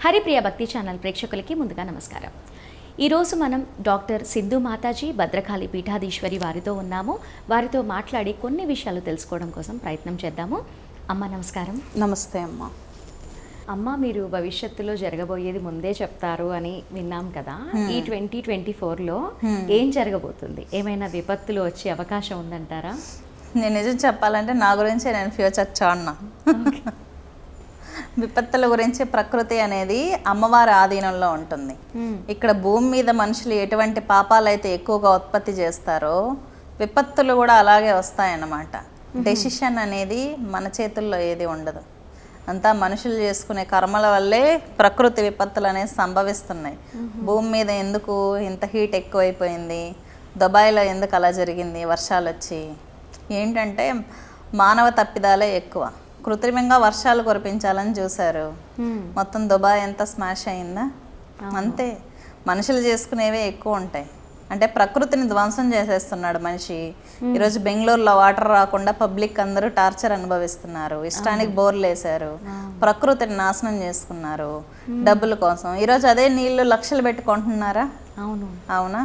హరిప్రియ భక్తి ఛానల్ ప్రేక్షకులకి ముందుగా నమస్కారం. ఈరోజు మనం డాక్టర్ సింధు మాతాజీ భద్రకాళి పీఠాధీశ్వరి వారితో ఉన్నాము. వారితో మాట్లాడి కొన్ని విషయాలు తెలుసుకోవడం కోసం ప్రయత్నం చేద్దాము. అమ్మ నమస్కారం. నమస్తే అమ్మ. అమ్మ, మీరు భవిష్యత్తులో జరగబోయేది ముందే చెప్తారు అని విన్నాం కదా. ఈ 2024లో ఏం జరగబోతుంది? ఏమైనా విపత్తులు వచ్చే అవకాశం ఉందంటారా? నేను నిజం చెప్పాలంటే నా గురించి నేను ఫ్యూచర్ చూడను. విపత్తుల గురించి ప్రకృతి అనేది అమ్మవారి ఆధీనంలో ఉంటుంది. ఇక్కడ భూమి మీద మనుషులు ఎటువంటి పాపాలు అయితే ఎక్కువగా ఉత్పత్తి చేస్తారో విపత్తులు కూడా అలాగే వస్తాయన్నమాట. డెసిషన్ అనేది మన చేతుల్లో ఏది ఉండదు. అంతా మనుషులు చేసుకునే కర్మల వల్లే ప్రకృతి విపత్తులు అనేవి సంభవిస్తున్నాయి. భూమి మీద ఎందుకు ఇంత హీట్ ఎక్కువైపోయింది, దుబాయ్లో ఎందుకు అలా జరిగింది, వర్షాలు వచ్చి ఏంటంటే మానవ తప్పిదాలే ఎక్కువ. కృత్రిమంగా వర్షాలు కురిపించాలని చూశారు, మొత్తం దుబాయ్ ఎంత స్మాష్ అయిందా. అంతే, మనుషులు చేసుకునేవే ఎక్కువ ఉంటాయి. అంటే ప్రకృతిని ధ్వంసం చేసేస్తున్నాడు మనిషి. ఈరోజు బెంగళూరులో వాటర్ రాకుండా పబ్లిక్ అందరూ టార్చర్ అనుభవిస్తున్నారు. ఇష్టానికి బోర్లు వేశారు, ప్రకృతిని నాశనం చేసుకున్నారు డబ్బుల కోసం. ఈరోజు అదే నీళ్లు లక్షలు పెట్టుకుంటున్నారా? అవునా?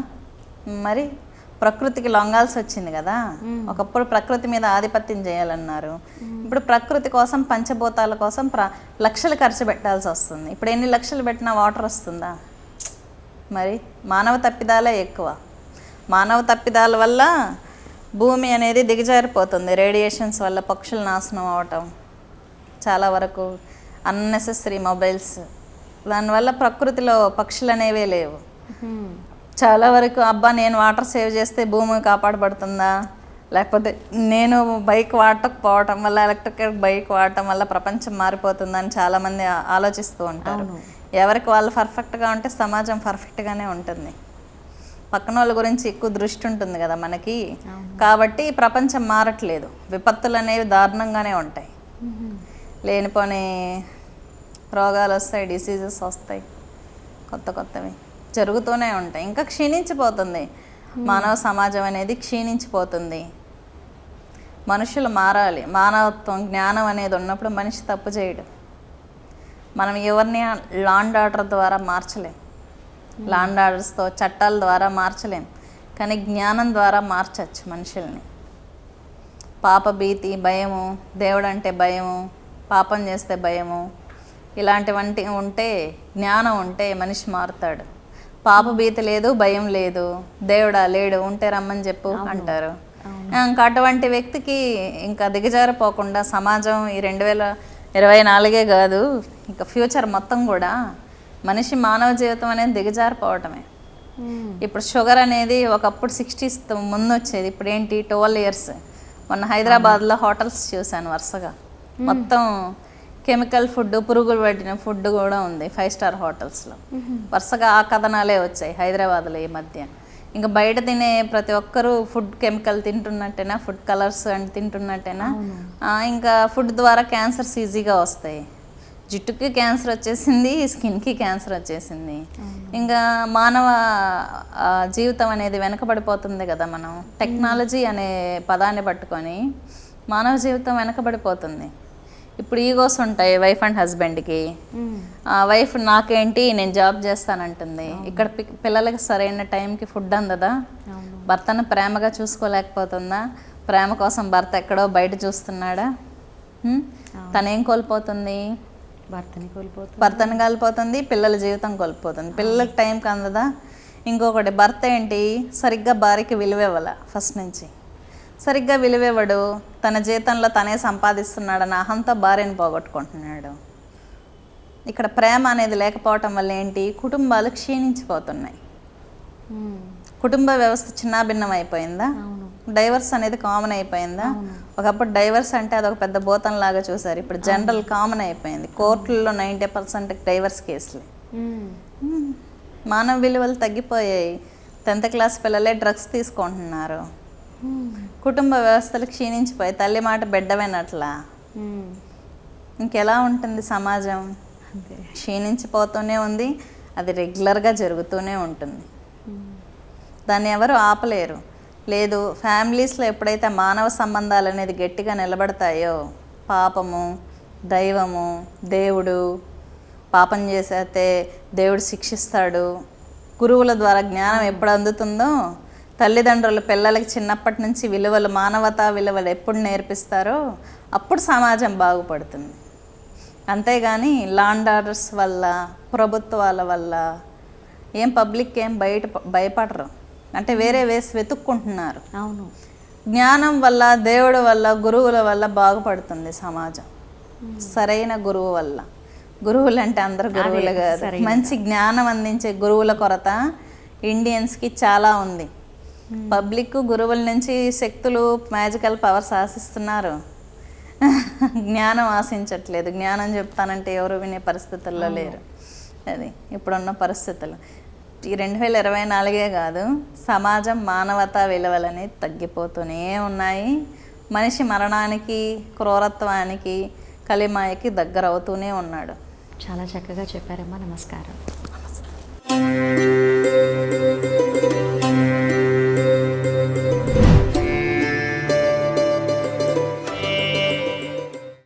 మరి ప్రకృతికి లొంగాల్సి వచ్చింది కదా. ఒకప్పుడు ప్రకృతి మీద ఆధిపత్యం చేయాలన్నారు, ఇప్పుడు ప్రకృతి కోసం పంచభూతాల కోసం లక్షలు ఖర్చు పెట్టాల్సి వస్తుంది. ఇప్పుడు ఎన్ని లక్షలు పెట్టినా వాటర్ వస్తుందా? మరి మానవ తప్పిదాలే ఎక్కువ. మానవ తప్పిదాల వల్ల భూమి అనేది దిగజారిపోతుంది. రేడియేషన్స్ వల్ల పక్షులు నాశనం అవటం, చాలా వరకు అన్నెసెసరీ మొబైల్స్, దానివల్ల ప్రకృతిలో పక్షులు అనేవే లేవు. చాలా వరకు అబ్బా నేను వాటర్ సేవ్ చేస్తే భూమి కాపాడబడుతుందా, లేకపోతే నేను బైక్ వాడకపోవటం వల్ల, ఎలక్ట్రికల్ బైక్ వాడటం వల్ల ప్రపంచం మారిపోతుందని చాలామంది ఆలోచిస్తూ ఉంటారు. ఎవరికి వాళ్ళు పర్ఫెక్ట్గా ఉంటే సమాజం పర్ఫెక్ట్గానే ఉంటుంది. పక్కన వాళ్ళ గురించి ఎక్కువ దృష్టి ఉంటుంది కదా మనకి. కాబట్టి ప్రపంచం మారట్లేదు. విపత్తులు అనేవి దారుణంగానే ఉంటాయి. లేనిపోని రోగాలు వస్తాయి, డిసీజెస్ వస్తాయి, కొత్త కొత్తవి జరుగుతూనే ఉంటాయి. ఇంకా క్షీణించిపోతుంది మానవ సమాజం అనేది, క్షీణించిపోతుంది. మనుషులు మారాలి. మానవత్వం, జ్ఞానం అనేది ఉన్నప్పుడు మనిషి తప్పు చేయడు. మనం ఎవరిని లాండ్ ఆర్డర్ ద్వారా మార్చలేం, లాండ్ ఆర్డర్స్తో చట్టాల ద్వారా మార్చలేం, కానీ జ్ఞానం ద్వారా మార్చచ్చు మనుషుల్ని. పాప భీతి, భయము, దేవుడు అంటే భయము, పాపం చేస్తే భయము, ఇలాంటివంటి ఉంటే, జ్ఞానం ఉంటే మనిషి మారుతాడు. పాప భీతి లేదు, భయం లేదు, దేవుడా లేడు, ఉంటే రమ్మని చెప్పు అంటారు. ఇంకా అటువంటి వ్యక్తికి ఇంకా దిగజారిపోకుండా సమాజం ఈ 2024 కాదు, ఇంకా ఫ్యూచర్ మొత్తం కూడా మనిషి మానవ జీవితం అనేది దిగజారిపోవటమే. ఇప్పుడు షుగర్ అనేది ఒకప్పుడు 60s ముందు వచ్చేది, ఇప్పుడు ఏంటి 12 years. మొన్న హైదరాబాద్లో హోటల్స్ చూశాను వరుసగా, మొత్తం కెమికల్ ఫుడ్, పురుగులు పట్టిన ఫుడ్ కూడా ఉంది 5 star హోటల్స్లో. వరుసగా ఆ కథనాలే వచ్చాయి హైదరాబాద్లో ఈ మధ్య. ఇంకా బయట తినే ప్రతి ఒక్కరూ ఫుడ్ కెమికల్ తింటున్నట్టేనా, ఫుడ్ కలర్స్ అని తింటున్నట్టేనా. ఇంకా ఫుడ్ ద్వారా క్యాన్సర్స్ ఈజీగా వస్తాయి. జుట్టుకి క్యాన్సర్ వచ్చేసింది, స్కిన్కి క్యాన్సర్ వచ్చేసింది. ఇంకా మానవ జీవితం అనేది వెనకబడిపోతుంది కదా. మనం టెక్నాలజీ అనే పదాన్ని పట్టుకొని మానవ జీవితం వెనకబడిపోతుంది. ఇప్పుడు ఈగోస్ ఉంటాయి వైఫ్ అండ్ హస్బెండ్కి. వైఫ్ నాకేంటి, నేను జాబ్ చేస్తానంటుంది. ఇక్కడ పిల్లలకి సరైన టైంకి ఫుడ్ అందదా, భర్తను ప్రేమగా చూసుకోలేకపోతుందా, ప్రేమ కోసం భర్త ఎక్కడో బయట చూస్తున్నాడా, తనేం కోల్పోతుంది, భర్తను కోల్పోతుంది, పిల్లల జీవితం కోల్పోతుంది, పిల్లలకి టైంకి అందదా. ఇంకొకటి, భర్త ఏంటి సరిగ్గా భార్యకి విలువివ్వాల, ఫస్ట్ నుంచి సరిగ్గా విలువివ్వడు, తన జీతంలో తనే సంపాదిస్తున్నాడని అహంతో భార్యను పోగొట్టుకుంటున్నాడు. ఇక్కడ ప్రేమ అనేది లేకపోవటం వల్ల ఏంటి, కుటుంబాలు క్షీణించిపోతున్నాయి. కుటుంబ వ్యవస్థ చిన్నాభిన్నం అయిపోయిందా, డైవర్స్ అనేది కామన్ అయిపోయిందా. ఒకప్పుడు డైవర్స్ అంటే అదొక పెద్ద భూతంలాగా చూసారు, ఇప్పుడు జనరల్ కామన్ అయిపోయింది. కోర్టుల్లో 90% డైవర్స్ కేసులే. మానవ విలువలు తగ్గిపోయాయి. 10th class పిల్లలే డ్రగ్స్ తీసుకుంటున్నారు. కుటుంబ వ్యవస్థలు క్షీణించిపోయి తల్లి మాట బిడ్డ వినట్లా. ఇంకెలా ఉంటుంది సమాజం? క్షీణించిపోతూనే ఉంది. అది రెగ్యులర్గా జరుగుతూనే ఉంటుంది. దాన్ని ఎవరు ఆపలేరు. లేదు, ఫ్యామిలీస్లో ఎప్పుడైతే మానవ సంబంధాలు అనేది గట్టిగా నిలబడతాయో పాపము, దైవము, దేవుడు పాపం చేసేస్తే దేవుడు శిక్షిస్తాడు. గురువుల ద్వారా జ్ఞానం ఎప్పుడు అందుతుందో, తల్లిదండ్రులు పిల్లలకి చిన్నప్పటి నుంచి విలువలు, మానవతా విలువలు ఎప్పుడు నేర్పిస్తారో అప్పుడు సమాజం బాగుపడుతుంది. అంతేగాని లాండ్ ఆర్డర్స్ వల్ల, ప్రభుత్వాల వల్ల ఏం పబ్లిక్ ఏం భయపడరు. అంటే వేరే వేసి వెతుక్కుంటున్నారు. అవును. జ్ఞానం వల్ల, దేవుడి వల్ల, గురువుల వల్ల బాగుపడుతుంది సమాజం. సరైన గురువు వల్ల. గురువులు అంటే అందరు గురువులు కాదు, మంచి జ్ఞానం అందించే గురువుల కొరత ఇండియన్స్కి చాలా ఉంది. పబ్లిక్ గురువుల నుంచి శక్తులు, మ్యాజికల్ పవర్స్ ఆశిస్తున్నారు, జ్ఞానం ఆశించట్లేదు. జ్ఞానం చెప్తానంటే ఎవరు వినే పరిస్థితుల్లో లేరు. అది ఇప్పుడున్న పరిస్థితులు. ఈ 2024 కాదు, సమాజం మానవతా విలువలని తగ్గిపోతూనే ఉన్నాయి. మనిషి మరణానికి, క్రూరత్వానికి, కలిమాయకి దగ్గర అవుతూనే ఉన్నాడు. చాలా చక్కగా చెప్పారమ్మా. నమస్కారం.